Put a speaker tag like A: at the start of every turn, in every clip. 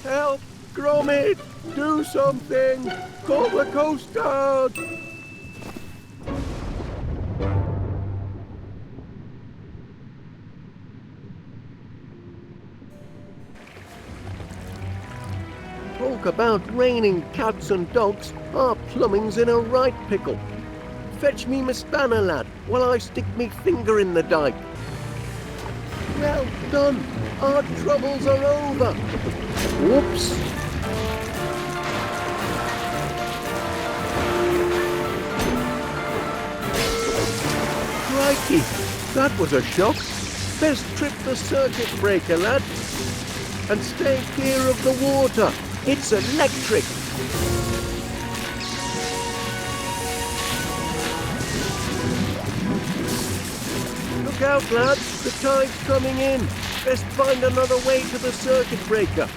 A: Help! Gromit! Do something! Call the Coast Guard! Talk about raining cats and dogs, our plumbing's in a right pickle. Fetch me my spanner, lad, while I stick me finger in the dike. Well done! Our troubles are over! Whoops! Crikey! That was a shock! Best trip the circuit breaker, lad! And stay clear of the water! It's electric! Look out, lad! The tide's coming in! Best find another way to the circuit breaker!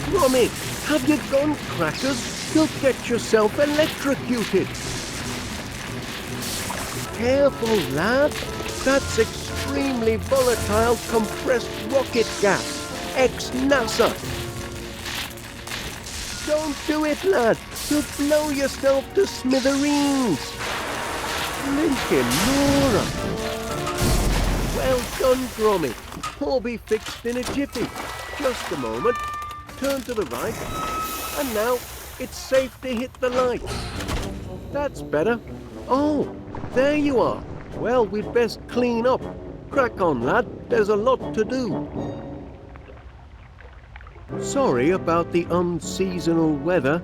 A: Gromit, have you gone crackers? You'll get yourself electrocuted! Careful, lad! That's extremely volatile compressed rocket gas! Ex-NASA! Don't do it, lad! You'll blow yourself to smithereens! Blinkin' Nora! Well done, Gromit. All be fixed in a jiffy. Just a moment. Turn to the right. And now it's safe to hit the light. That's better. Oh, there you are. Well, we'd best clean up. Crack on, lad. There's a lot to do. Sorry about the unseasonal weather.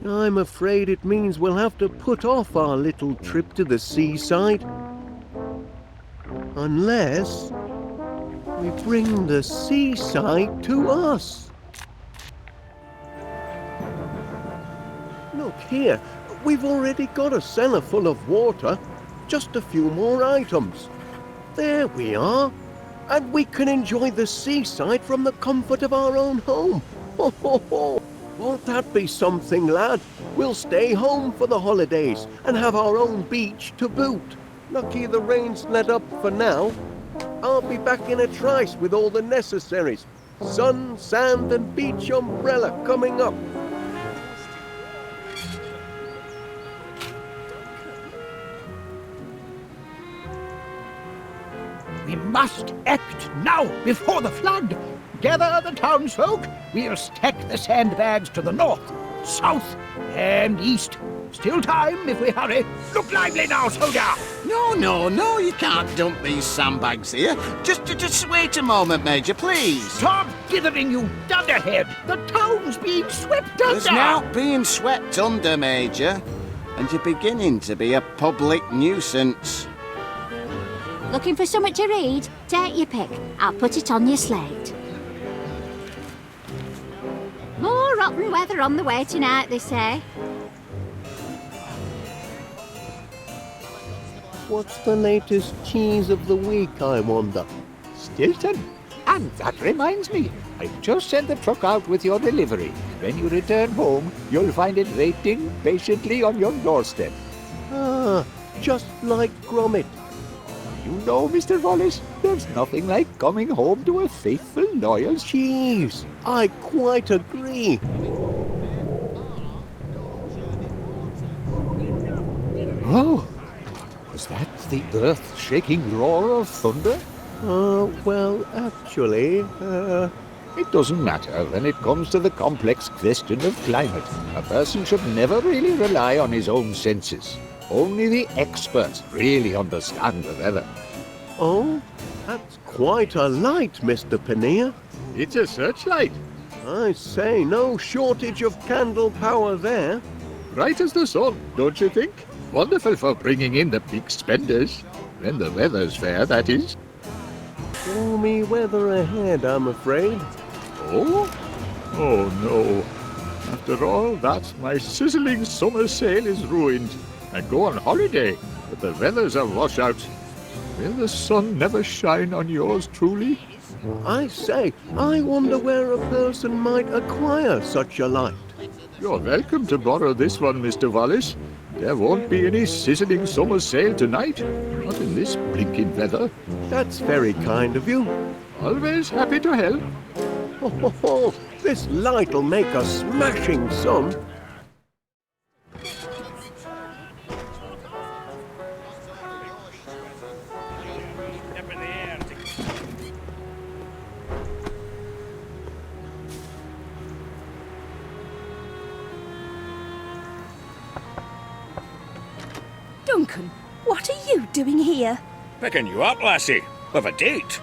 A: I'm afraid it means we'll have to put off our little trip to the seaside. Unless we bring the seaside to us. Look here, we've already got a cellar full of water. Just a few more items. There we are. And we can enjoy the seaside from the comfort of our own home. Ho, ho, ho. Won't that be something, lad? We'll stay home for the holidays and have our own beach to boot. Lucky the rain's let up for now. I'll be back in a trice with all the necessaries. Sun, sand and beach umbrella coming up.
B: We must act now, before the flood. Gather the townsfolk. We'll stack the sandbags to the north, south, and east. Still time if we hurry. Look lively now, soldier!
C: No, you can't dump these sandbags here. Just wait a moment, Major, please.
B: Stop dithering, you dunderhead! The town's being swept under!
C: It's not being swept under, Major. And you're beginning to be a public nuisance.
D: Looking for something to read? Take your pick. I'll put it on your slate. More rotten weather on the way tonight, they say.
A: What's the latest cheese of the week, I wonder?
B: Stilton. And that reminds me, I've just sent the truck out with your delivery. When you return home, you'll find it waiting patiently on your doorstep.
A: Ah, just like Gromit.
B: You know, Mr. Wallace, there's nothing like coming home to a faithful, loyal...
A: Cheese, I quite agree.
B: Oh, was that the earth-shaking roar of thunder?
A: Well, actually,
B: It doesn't matter when it comes to the complex question of climate. A person should never really rely on his own senses. Only the experts really understand the weather.
A: Oh, that's quite a light, Mr. Panea.
B: It's a searchlight.
A: I say, no shortage of candle power there.
B: Bright as the sun, don't you think? Wonderful for bringing in the big spenders. When the weather's fair, that is.
A: Stormy weather ahead, I'm afraid.
B: Oh? Oh, no.
E: After all that, my sizzling summer sail is ruined. I go on holiday, but the weather's a washout. Will the sun never shine on yours truly?
A: I say, I wonder where a person might acquire such a light.
E: You're welcome to borrow this one, Mr. Wallace. There won't be any sizzling summer sail tonight. Not in this blinking weather.
A: That's very kind of you.
E: Always happy to help.
A: Ho, ho, ho. This light'll make a smashing sun.
F: Duncan, what are you doing here?
G: Picking you up, lassie. With a date.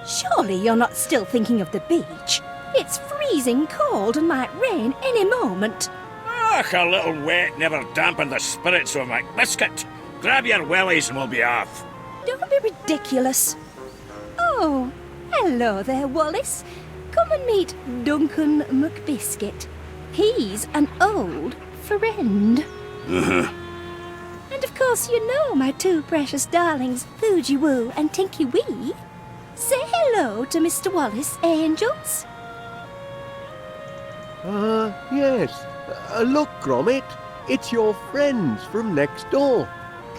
F: Surely you're not still thinking of the beach? It's freezing cold and might rain any moment.
G: Ach, a little wet never dampened the spirits of my biscuit. Grab your wellies and we'll be off.
F: Don't be ridiculous. Oh, hello there, Wallace. Come and meet Duncan McBiscuit. He's an old friend. And of course you know my two precious darlings, Fuji Woo and Tinky Wee. Say hello to Mr. Wallace, angels.
A: Yes. Look, Gromit. It's your friends from next door.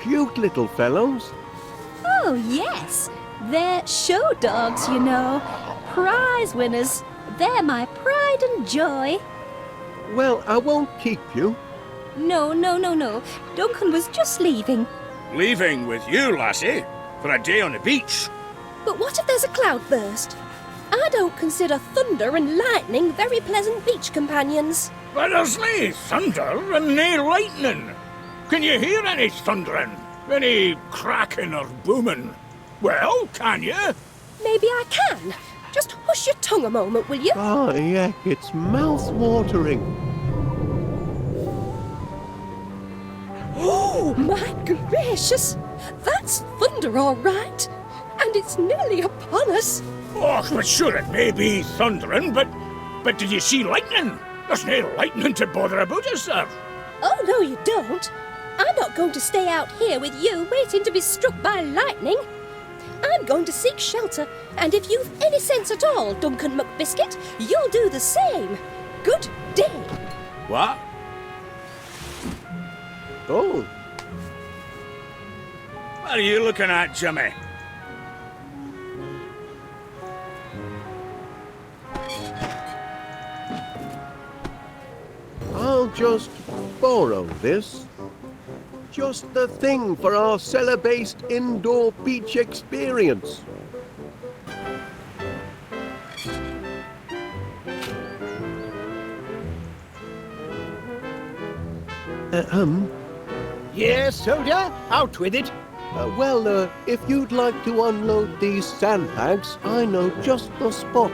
A: Cute little fellows.
F: Oh, yes. They're show dogs, you know. Prize winners. They're my pride and joy.
A: Well, I won't keep you.
F: No. Duncan was just leaving.
G: Leaving with you, lassie. For a day on the beach.
F: But what if there's a cloudburst? I don't consider thunder and lightning very pleasant beach companions.
B: But there's nae thunder and nae lightning. Can you hear any thundering? Any cracking or booming? Well, can you?
F: Maybe I can. Just hush your tongue a moment, will you?
A: Ah, yeah, it's mouth-watering.
F: Oh, my gracious! That's thunder, all right. And it's nearly upon us.
B: Oh, but sure it may be thundering, but did you see lightning? There's no lightning to bother about us, sir.
F: Oh, no, you don't. I'm not going to stay out here with you waiting to be struck by lightning. I'm going to seek shelter, and if you've any sense at all, Duncan McBiscuit, you'll do the same. Good day.
G: What?
A: Oh,
G: What are you looking at, Jimmy?
A: I'll just borrow this. Just the thing for our cellar-based indoor beach experience.
B: Yes, soldier, out with it.
A: If you'd like to unload these sandbags, I know just the spot.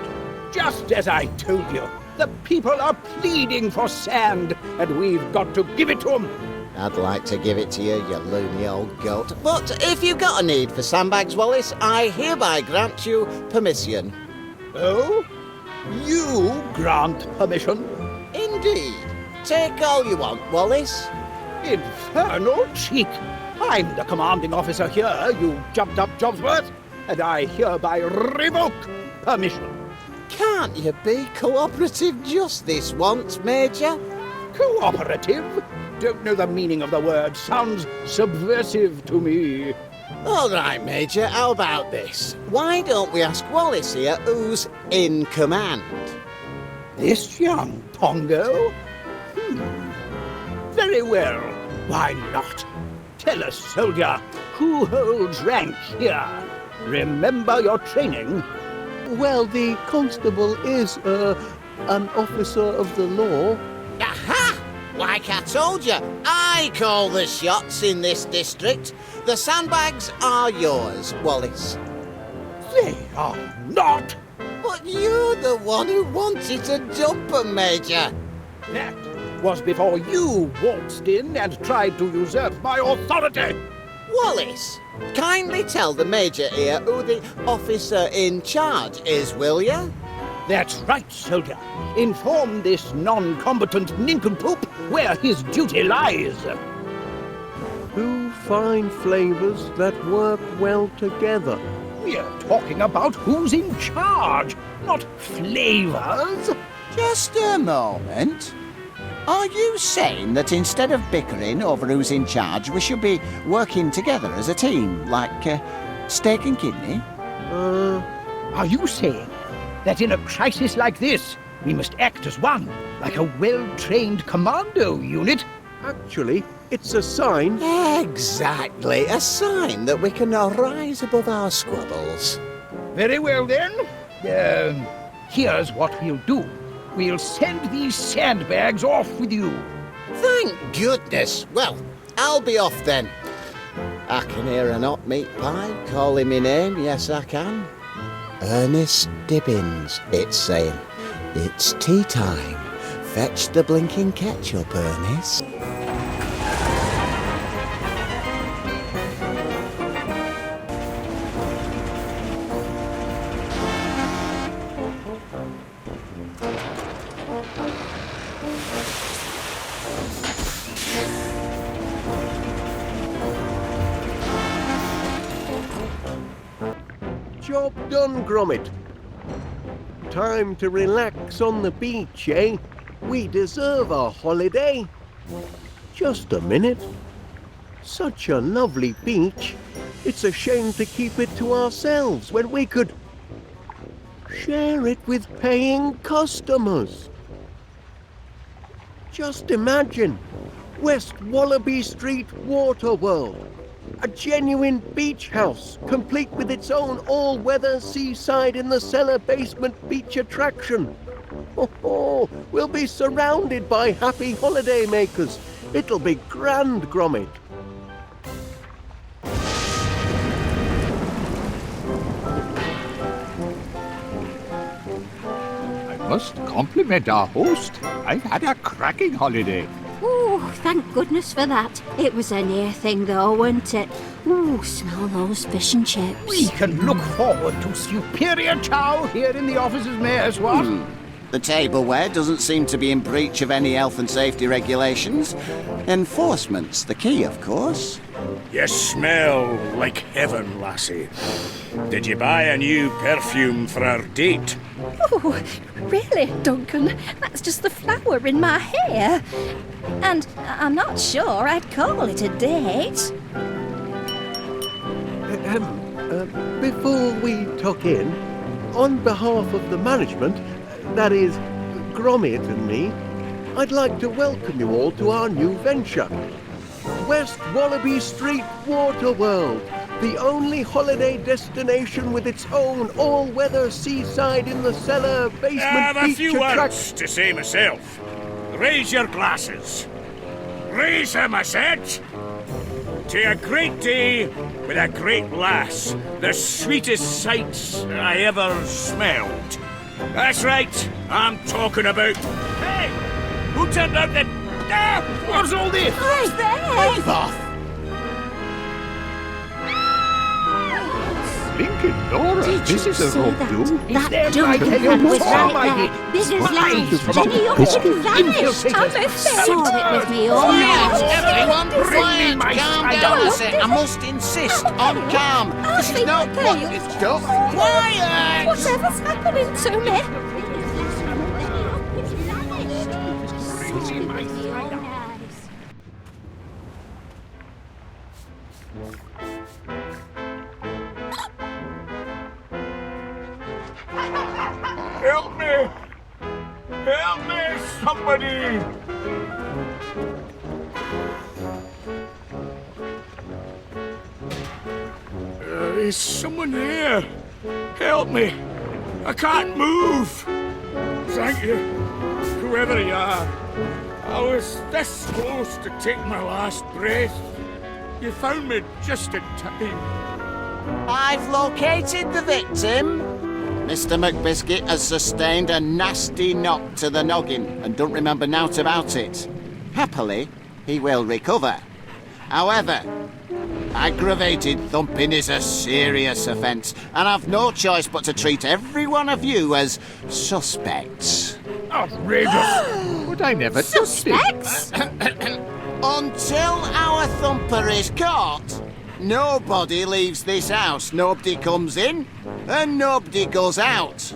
B: Just as I told you, the people are pleading for sand, and we've got to give it to them.
C: I'd like to give it to you, you loony old goat. But if you've got a need for sandbags, Wallace, I hereby grant you permission.
B: Oh? You grant permission?
C: Indeed. Take all you want, Wallace.
B: Infernal cheek! I'm the commanding officer here, you jumped-up Jobsworth, and I hereby revoke permission.
C: Can't you be cooperative just this once, Major?
B: Cooperative? Don't know the meaning of the word. Sounds subversive to me.
C: All right, Major, how about this? Why don't we ask Wallace here who's in command?
B: This young Pongo? Very well. Why not? Tell us, soldier, who holds rank here? Remember your training.
A: Well, the constable is, an officer of the law.
C: Aha! Like I told you, I call the shots in this district. The sandbags are yours, Wallace.
B: They are not.
C: But you're the one who wanted to dump 'em, Major.
B: That was before you waltzed in and tried to usurp my authority.
C: Wallace, kindly tell the Major here who the officer in charge is, will you?
B: That's right, soldier. Inform this non-combatant nincompoop where his duty lies.
A: 2 fine flavours that work well together.
B: We're talking about who's in charge, not flavors.
H: Just a moment. Are you saying that instead of bickering over who's in charge, we should be working together as a team, like steak and kidney?
B: Are you saying that in a crisis like this, we must act as one, like a well-trained commando unit?
A: Actually, it's a sign.
C: Exactly, a sign that we can now rise above our squabbles.
B: Very well then. Here's what we'll do. We'll send these sandbags off with you.
C: Thank goodness. Well, I'll be off then. I can hear an hot meat pie calling me name, yes I can. Ernest Dibbins, it's saying. It's tea time. Fetch the blinking ketchup, Ernest.
A: Job done, Gromit. Time to relax on the beach, eh? We deserve a holiday. Just a minute. Such a lovely beach. It's a shame to keep it to ourselves when we could share it with paying customers. Just imagine West Wallaby Street Water World. A genuine beach house, complete with its own all-weather seaside in the cellar basement beach attraction. Oh, we'll be surrounded by happy holiday makers. It'll be grand, Gromit.
E: I must compliment our host. I've had a cracking holiday.
D: Oh, thank goodness for that. It was a near thing though, wasn't it? Ooh, smell those fish and chips.
B: We can look forward to superior chow here in the officers' mess, what?
H: The tableware doesn't seem to be in breach of any health and safety regulations. Enforcement's the key, of course.
G: You smell like heaven, lassie. Did you buy a new perfume for our date?
F: Oh, really, Duncan? That's just the flower in my hair. And I'm not sure I'd call it a date.
A: Before we tuck in, on behalf of the management, that is, Gromit and me, I'd like to welcome you all to our new venture. West Wallaby Street Water World, the only holiday destination with its own all-weather seaside in the cellar basement
G: I have a
A: beach
G: few
A: attraction.
G: words to say myself. Raise your glasses. Raise them, I said. To a great day with a great lass. The sweetest sights I ever smelled. That's right, I'm talking about... Hey! Who turned out the... Ah! What's all this?
F: Who's there?
C: Leave off!
E: Blinking Dora, this is a rope do.
D: That
B: there
D: Duncan
B: by
D: man was
B: Helen
D: right
B: Storm,
D: there, big as
B: Spies
D: life,
B: from
D: and he up and vanished.
B: infiltrators.
D: Saw it with me all
C: Quiet,
D: night.
C: everyone!
B: Bring me
C: Quiet!
B: my
C: Calm
B: spider.
C: down, I say. I must insist on calm. This is not what it's done. Quiet!
F: Whatever's happening to me?
G: Help me! Help me, somebody! Is someone there? Help me! I can't move! Thank you, whoever you are. I was this close to take my last breath. You found me just in time.
H: I've located the victim. Mr. McBiscuit has sustained a nasty knock to the noggin and don't remember naught about it. Happily, he will recover. However, Aggravated thumping is a serious offence, and I've no choice but to treat every one of you as suspects.
E: Outrageous! But I never touched it.
D: Suspects?
H: Until our thumper is caught, nobody leaves this house. Nobody comes in, and nobody goes out.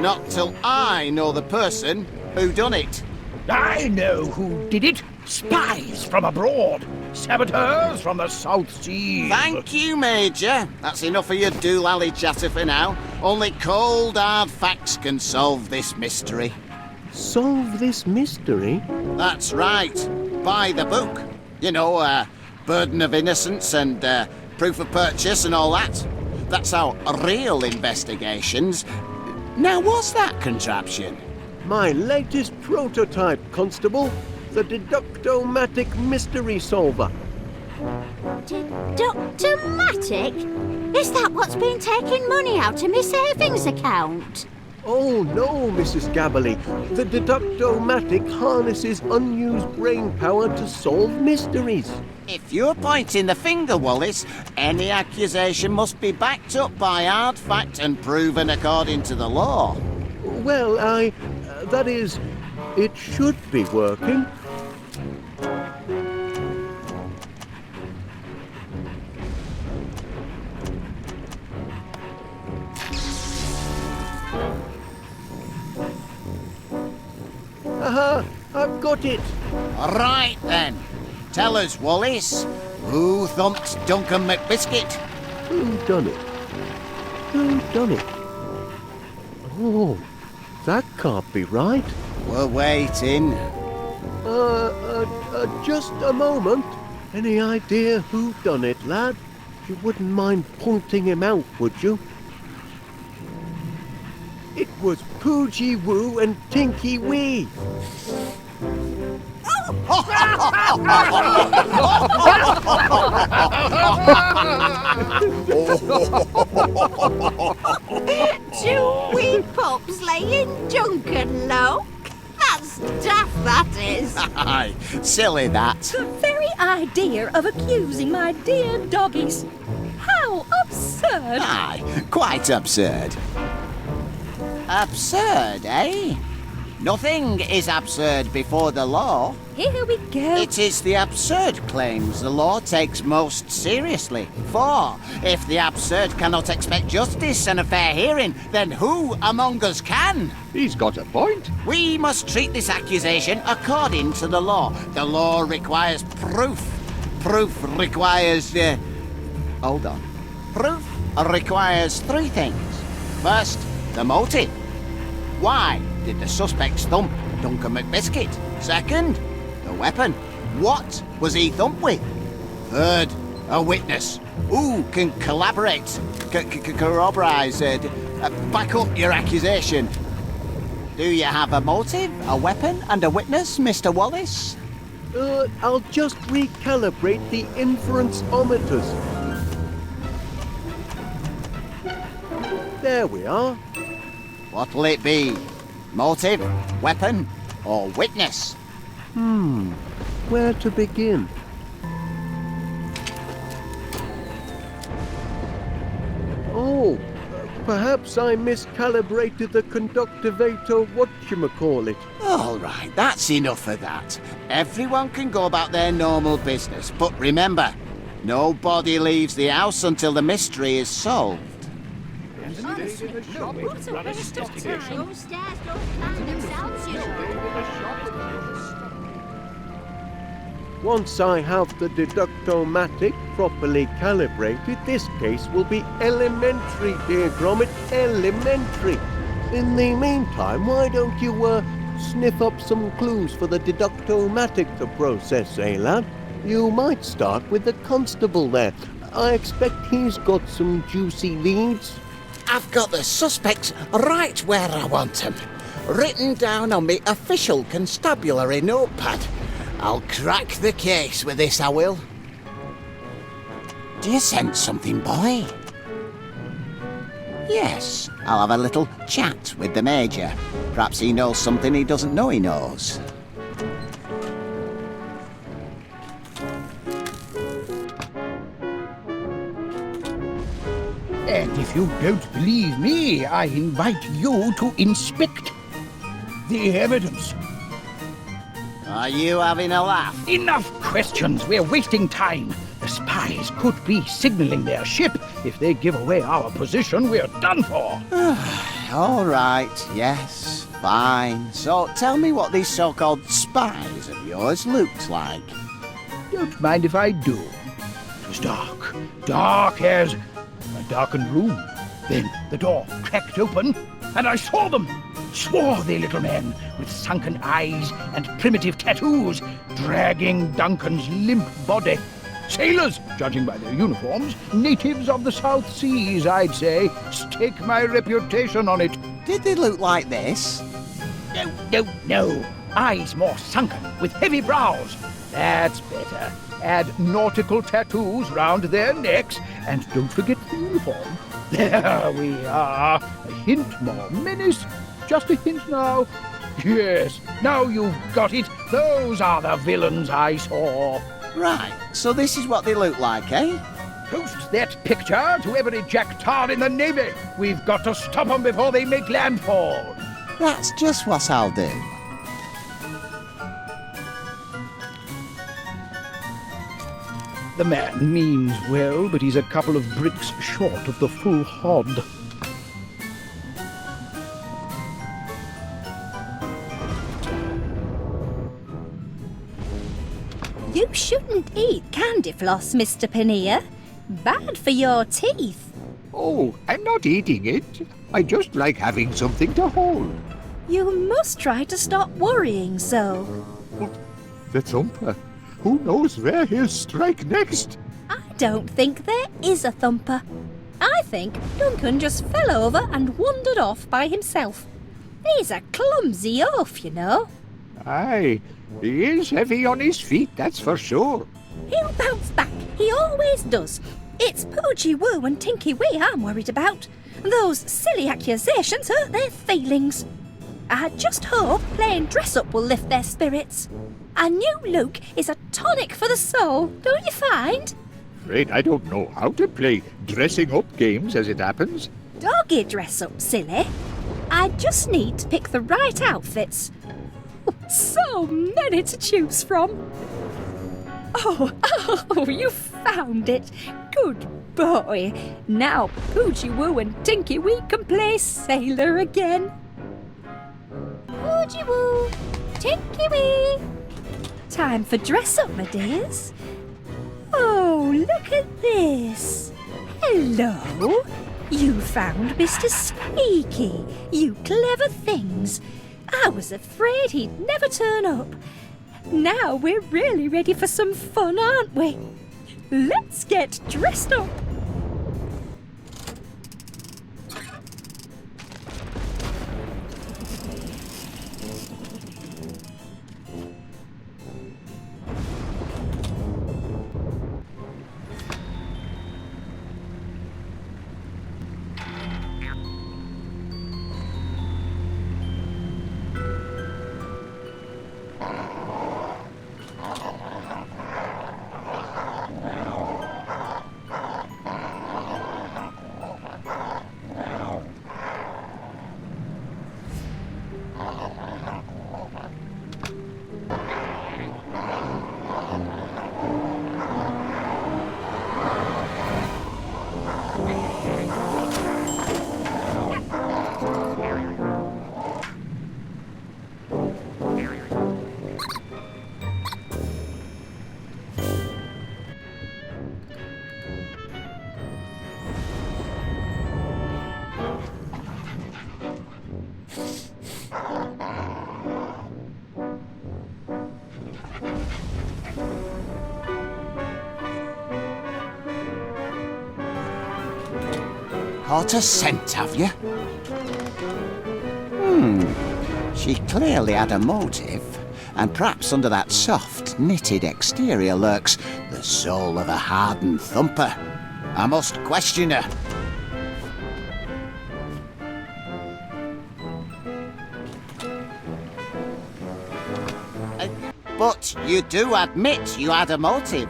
H: Not till I know the person who done it.
B: I know who did it. Spies from abroad. Saboteurs from the South Sea.
H: Thank you, Major. That's enough of your doolally chatter for now. Only cold, hard facts can solve this mystery.
A: Solve this mystery?
H: That's right. By the book. You know, burden of innocence and proof of purchase and all that. That's our real investigations. Now, what's that contraption?
A: My latest prototype, Constable. The deduct-o-matic mystery solver.
D: Deduct-o-matic? Is that what's been taking money out of my savings account?
A: Oh no, Mrs. Gabberley. The deduct-o-matic harnesses unused brain power to solve mysteries.
H: If you're pointing the finger, Wallace, any accusation must be backed up by hard fact and proven according to the law.
A: Well, that is, it should be working. Aha! I've got it!
H: Right then. Tell us, Wallace, who thumped Duncan McBiscuit?
A: Who done it? Who done it? Oh, that can't be right.
H: We're waiting.
A: Just a moment. Any idea who done it, lad? You wouldn't mind pointing him out, would you? It was Poogie Woo and Tinky Wee.
D: Two wee pups laying Duncan low? That's daft, that is.
H: Aye, silly that.
F: The very idea of accusing my dear doggies. How absurd!
H: Aye, quite absurd. Absurd, eh? Nothing is absurd before the law.
F: Here we go.
H: It is the absurd claims the law takes most seriously. For if the absurd cannot expect justice and a fair hearing, then who among us can?
E: He's got a point.
H: We must treat this accusation according to the law. The law requires proof. Proof requires... hold on. Proof requires three things. First, the motive. Why did the suspects thump Duncan McBiscuit? Second, the weapon. What was he thumped with? Third, a witness. Who can collaborate, corroborate, back up your accusation? Do you have a motive, a weapon, and a witness, Mr. Wallace?
A: I'll just recalibrate the inference-ometers. There we are.
H: What'll it be? Motive, weapon, or witness?
A: Where to begin? Oh, perhaps I miscalibrated the conductivator whatchamacallit.
H: All right, that's enough of that. Everyone can go about their normal business, but remember, nobody leaves the house until the mystery is solved.
D: Those stairs don't climb themselves, you know.
A: Once I have the deduct-o-matic properly calibrated, this case will be elementary, dear Gromit, elementary. In the meantime, why don't you, sniff up some clues for the deduct-o-matic to process, eh, lad? You might start with the constable there. I expect he's got some juicy leads.
H: I've got the suspects right where I want them, written down on me official constabulary notepad. I'll crack the case with this, I will. Do you sense something, boy? Yes, I'll have a little chat with the Major. Perhaps he knows something he doesn't know he knows.
B: And if you don't believe me, I invite you to inspect the evidence.
H: Are you having a laugh?
B: Enough questions. We're wasting time. The spies could be signaling their ship. If they give away our position, we're done for.
H: All right, yes, fine. So tell me what these so-called spies of yours looked like.
B: Don't mind if I do. It was dark. Dark as a darkened room. Then the door cracked open, and I saw them. Swarthy little men with sunken eyes and primitive tattoos, dragging Duncan's limp body. Sailors, judging by their uniforms, natives of the South Seas, I'd say. Stake my reputation on it.
H: Did they look like this?
B: No. Eyes more sunken, with heavy brows. That's better. Add nautical tattoos round their necks, and don't forget the uniform. There we are. A hint more menace. Just a hint now. Yes, now you've got it. Those are the villains I saw.
H: Right, so this is what they look like, eh?
B: Post that picture to every jack-tar in the Navy. We've got to stop them before they make landfall.
H: That's just what I'll do.
B: The man means well, but he's a couple of bricks short of the full hod.
F: You shouldn't eat candy floss, Mr. Paneer. Bad for your teeth.
E: Oh, I'm not eating it. I just like having something to hold.
F: You must try to stop worrying so.
E: The thumper. Who knows where he'll strike next?
F: I don't think there is a thumper. I think Duncan just fell over and wandered off by himself. He's a clumsy oaf, you know.
E: Aye, he is heavy on his feet, that's for sure.
F: He'll bounce back. He always does. It's Poochie Woo and Tinky Wee I'm worried about. Those silly accusations hurt their feelings. I just hope playing dress-up will lift their spirits. A new look is a tonic for the soul, don't you find?
E: Afraid I don't know how to play dressing up games as it happens.
F: Doggy dress-up, silly. I just need to pick the right outfits. So many to choose from. Oh, you found it. Good boy. Now Poochie Woo and Tinky Wee can play sailor again. Poochie Woo, Tinky Wee. Time for dress up, my dears. Oh, look at this. Hello. You found Mr. Squeaky. You clever things. I was afraid he'd never turn up. Now we're really ready for some fun, aren't we? Let's get dressed up.
H: Caught a scent, have you? She clearly had a motive, and perhaps under that soft, knitted exterior lurks the soul of a hardened thumper. I must question her. But you do admit you had a motive.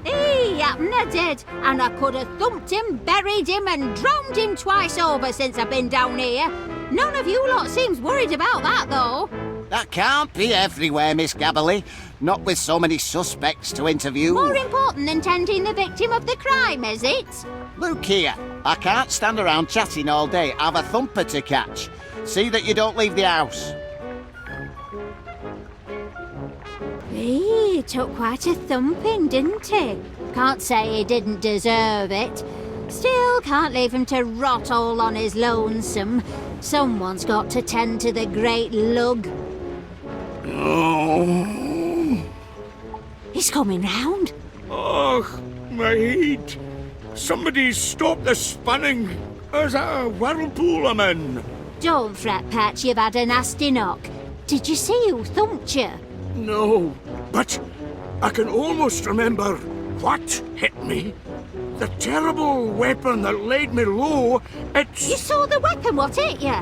F: Hey,
D: happen I did. And I could have thumped him, buried him and drowned him twice over since I've been down here. None of you lot seems worried about that, though.
H: That can't be everywhere, Miss Gabberly. Not with so many suspects to interview.
D: More important than tending the victim of the crime, is it?
H: Look here, I can't stand around chatting all day. I've a thumper to catch. See that you don't leave the house.
D: He took quite a thumping, didn't he? Can't say he didn't deserve it. Still, can't leave him to rot all on his lonesome. Someone's got to tend to the great lug.
G: Oh.
D: He's coming round.
G: Oh, my head. Somebody stop the spinning. There's a whirlpool I'm in.
D: Don't fret, Patch, you've had a nasty knock. Did you see who thumped you?
G: No, but I can almost remember what hit me. The terrible weapon that laid me low,
D: You saw the weapon, what hit you?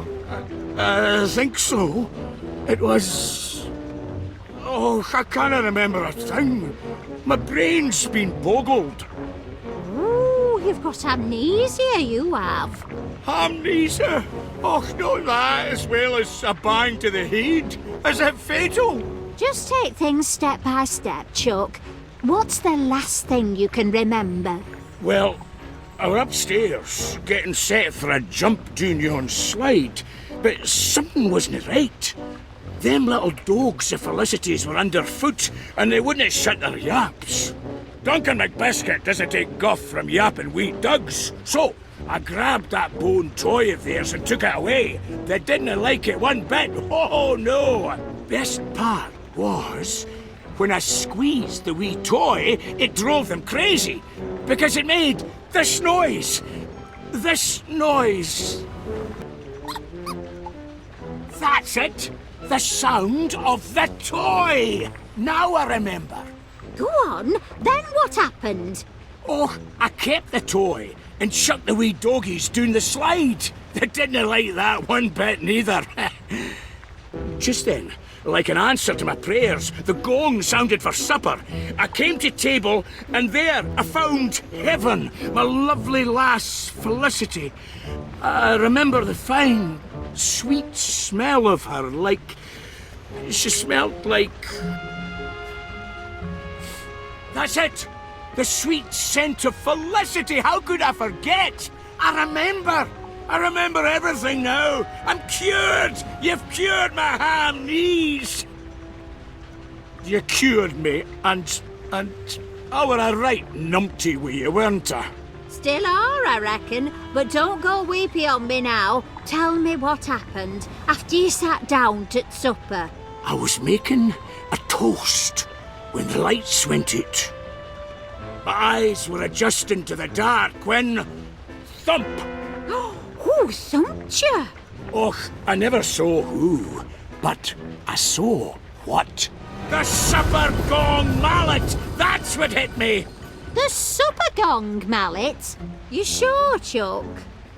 G: I think so. It was... Oh, I can't remember a thing. My brain's been boggled.
D: Ooh, you've got amnesia, you have.
G: Amnesia? Oh, not that, as well as a bang to the head. Is it fatal?
D: Just take things step by step, Chuck. What's the last thing you can remember?
G: Well, I were upstairs, getting set for a jump down yon slide, but something wasn't right. Them little dogs of Felicity's were underfoot, and they wouldn't shut their yaps. Duncan McBiscuit doesn't take guff from yapping wee dugs, so I grabbed that bone toy of theirs and took it away. They didn't like it one bit. Oh, no. Best part was, when I squeezed the wee toy, it drove them crazy, because it made this noise. This noise. That's it. The sound of the toy. Now I remember.
D: Go on, then what happened?
G: Oh, I kept the toy and chucked the wee doggies down the slide. They didn't like that one bit neither. Just then, like an answer to my prayers, the gong sounded for supper. I came to table, and there I found Heaven, my lovely lass Felicity. I remember the fine, sweet smell of her, like... She smelled like... That's it! The sweet scent of Felicity! How could I forget? I remember everything now. I'm cured! You've cured my ham knees! You cured me, and I were a right numpty with you, weren't I?
D: Still are, I reckon, but don't go weepy on me now. Tell me what happened after you sat down at supper.
G: I was making a toast when the lights went out. My eyes were adjusting to the dark when... Thump!
D: Who thumped you?
G: Och, I never saw who, but I saw what. The supper gong mallet! That's what hit me!
D: The supper gong mallet? You sure, Chuck?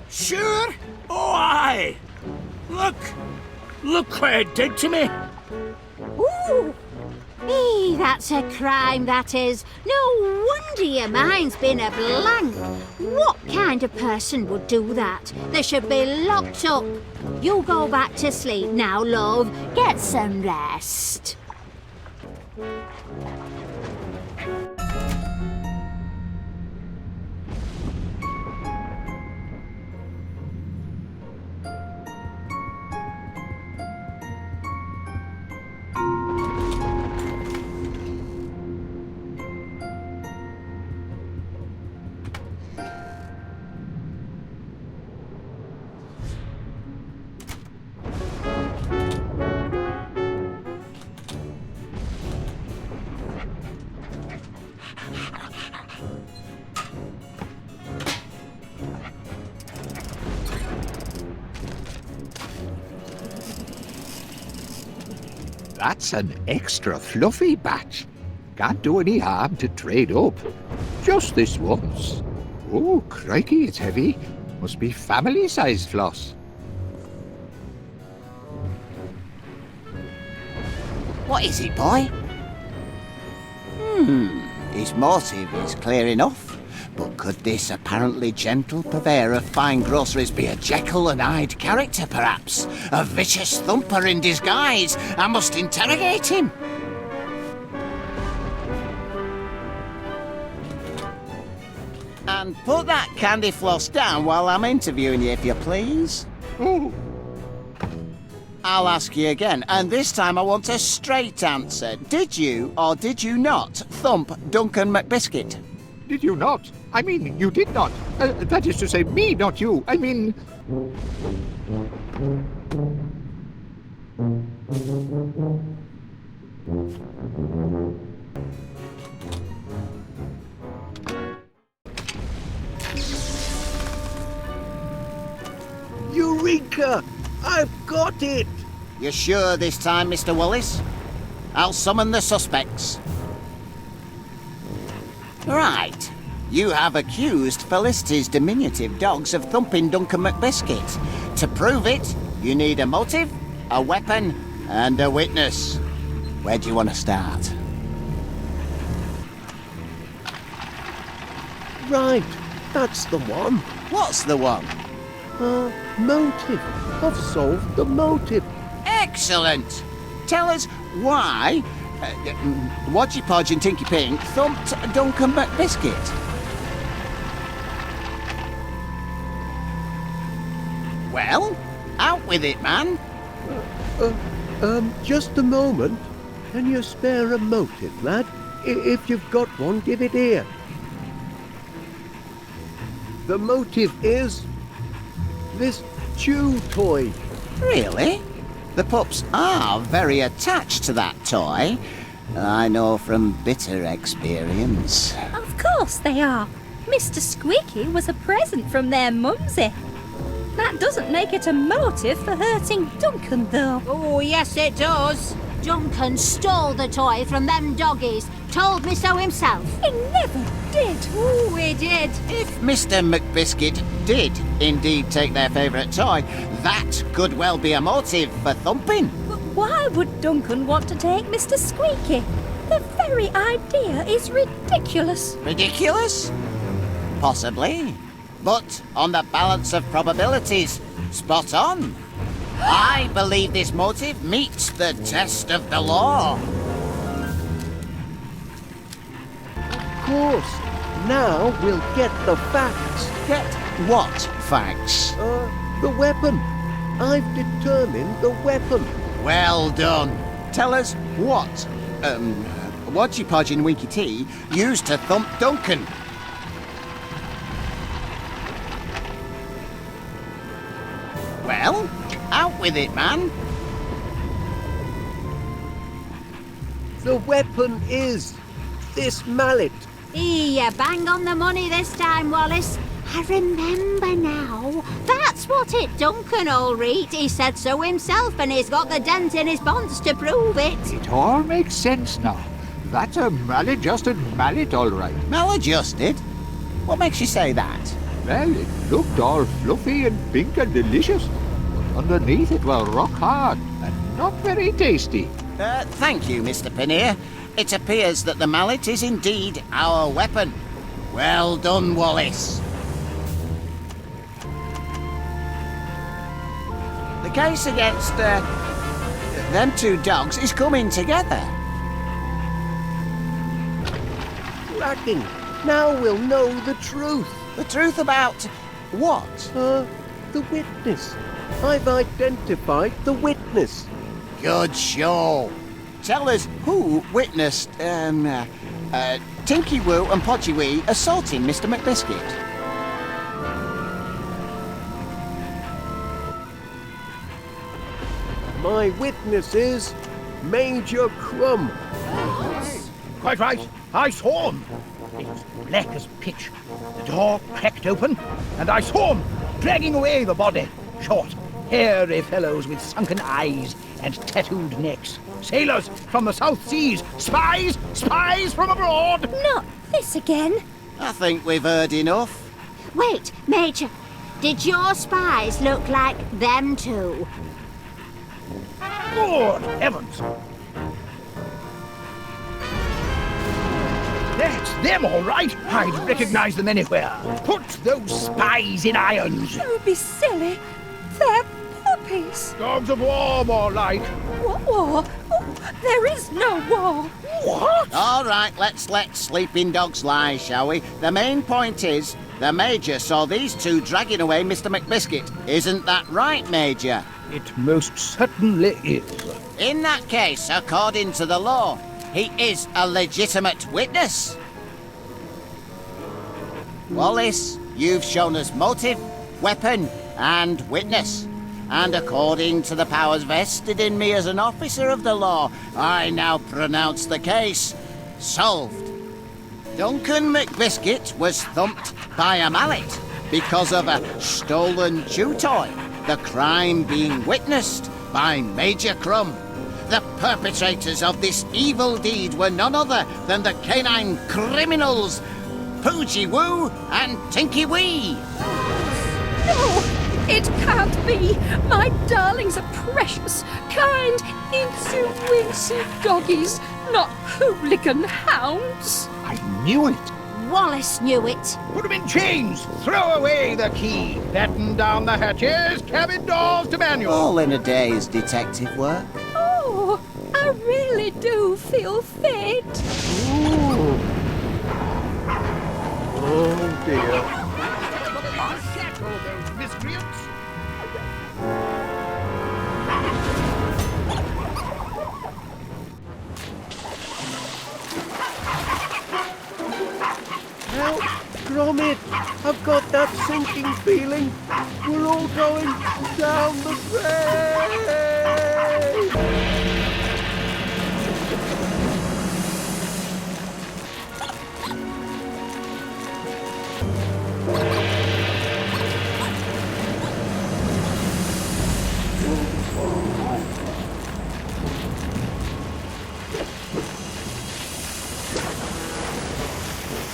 G: Sure? Oh, aye! Look what it did to me!
D: Ooh! That's a crime, that is. No wonder your mind's been a blank. What kind of person would do that? They should be locked up. You go back to sleep now, love. Get some rest.
B: That's an extra fluffy batch. Can't do any harm to trade up. Just this once. Oh, crikey, it's heavy. Must be family-sized floss.
H: What is it, boy? His motive is clear enough. But could this apparently gentle purveyor of fine groceries be a Jekyll and Hyde character, perhaps? A vicious thumper in disguise? I must interrogate him. And put that candy floss down while I'm interviewing you, if you please.
E: Oh,
H: I'll ask you again, and this time I want a straight answer. Did you or did you not thump Duncan McBiscuit?
E: did you not? I mean, you did not. That is to say, me, not you. I mean...
A: Eureka! I've got it!
H: You sure this time, Mr. Wallace? I'll summon the suspects. Right. You have accused Felicity's diminutive dogs of thumping Duncan McBiscuit. To prove it, you need a motive, a weapon, and a witness. Where do you want to start?
A: Right, that's the one.
H: What's the one?
A: Motive. I've solved the motive.
H: Excellent! Tell us why Wadgy Podge and Tinky Pink thumped Duncan McBiscuit. Well, out with it, man.
A: Just a moment. Can you spare a motive, lad? If you've got one, give it here. The motive is this chew toy.
H: Really? The pups are very attached to that toy. I know from bitter experience.
F: Of course they are. Mr. Squeaky was a present from their mumsy. That doesn't make it a motive for hurting Duncan, though.
D: Oh, yes, it does. Duncan stole the toy from them doggies. Told me so himself.
F: He never did.
D: Oh, he did.
H: If Mr. McBiscuit did indeed take their favourite toy, that could well be a motive for thumping.
F: But why would Duncan want to take Mr. Squeaky? The very idea is ridiculous.
H: Ridiculous? Possibly. But on the balance of probabilities, spot on. I believe this motive meets the test of the law.
A: Of course. Now we'll get the facts.
H: Get what facts?
A: The weapon. I've determined the weapon.
H: Well done. Tell us what Wadgy Podge and Winky T used to thump Duncan. Well, out with it, man.
A: The weapon is this mallet.
D: You bang on the money this time, Wallace. I remember now. That's what it, Duncan, all right. He said so himself, and he's got the dent in his bonds to prove it.
E: It all makes sense now. That's a maladjusted mallet, all right.
H: Maladjusted? What makes you say that?
E: Well, it looked all fluffy and pink and delicious, but underneath it was rock hard and not very tasty.
H: Thank you, Mr. Pinnear. It appears that the mallet is indeed our weapon. Well done, Wallace. The case against them two dogs is coming together.
A: Cracking. Now we'll know the truth.
H: The truth about what?
A: The witness. I've identified the witness.
H: Good show. Tell us who witnessed Tinky Woo and Podgy Wee assaulting Mr. McBiscuit.
A: My witness is Major Crumb.
B: Quite right. I saw him. It was black as pitch. The door cracked open, and I saw him dragging away the body. Short, hairy fellows with sunken eyes and tattooed necks. Sailors from the South Seas. Spies! Spies from abroad!
F: Not this again.
H: I think we've heard enough.
D: Wait, Major. Did your spies look like them two?
B: Good heavens! That's them, all right. I'd recognize them anywhere. Put those spies in irons.
F: Don't be silly. They're puppies.
B: Dogs of war, more like.
F: What war? Oh, there is no war.
B: What?
H: All right, let's let sleeping dogs lie, shall we? The main point is, the Major saw these two dragging away Mr. McBiscuit. Isn't that right, Major?
B: It most certainly is.
H: In that case, according to the law, he is a legitimate witness. Wallace, you've shown us motive, weapon, and witness. And according to the powers vested in me as an officer of the law, I now pronounce the case solved. Duncan McBiscuit was thumped by a mallet because of a stolen chew toy, the crime being witnessed by Major Crum. The perpetrators of this evil deed were none other than the canine criminals, Poogie Woo and Tinky Wee.
F: No, it can't be. My darlings are precious, kind, intuitive doggies, not hooligan hounds.
B: I knew it.
D: Wallace knew it.
B: Put them in chains. Throw away the key. Batten down the hatches. Cabin doors to manual.
H: All in a day's detective work.
F: Oh, I really do feel fit.
A: Ooh. Oh dear.
B: Shackle those miscreants.
A: Help, Gromit! I've got that sinking feeling. We're all going down the drain!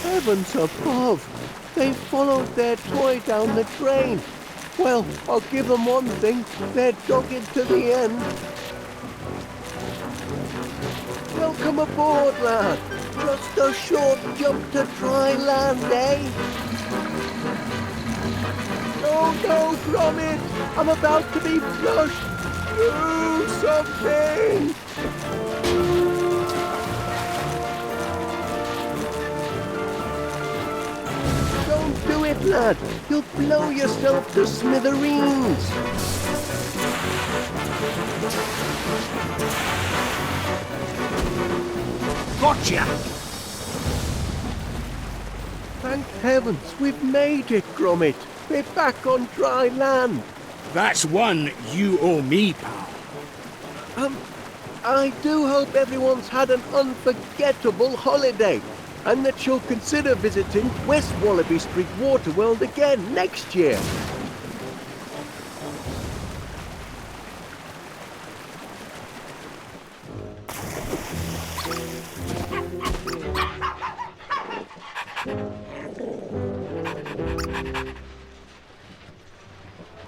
A: Heavens above! They followed their toy down the drain. Well, I'll give them one thing. They're dogged to the end. Welcome aboard, lad. Just a short jump to dry land, eh? Oh no, Gromit! I'm about to be flushed! Do something! Don't do it, lad! You'll blow yourself to smithereens!
B: Gotcha.
A: Thank heavens, we've made it, Gromit! We're back on dry land!
G: That's one you owe me, pal.
A: I do hope everyone's had an unforgettable holiday, and that you'll consider visiting West Wallaby Street Waterworld again next year.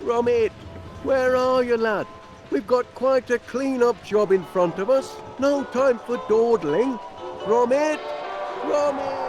A: Gromit, where are you, lad? We've got quite a clean-up job in front of us. No time for dawdling. Gromit! Gromit!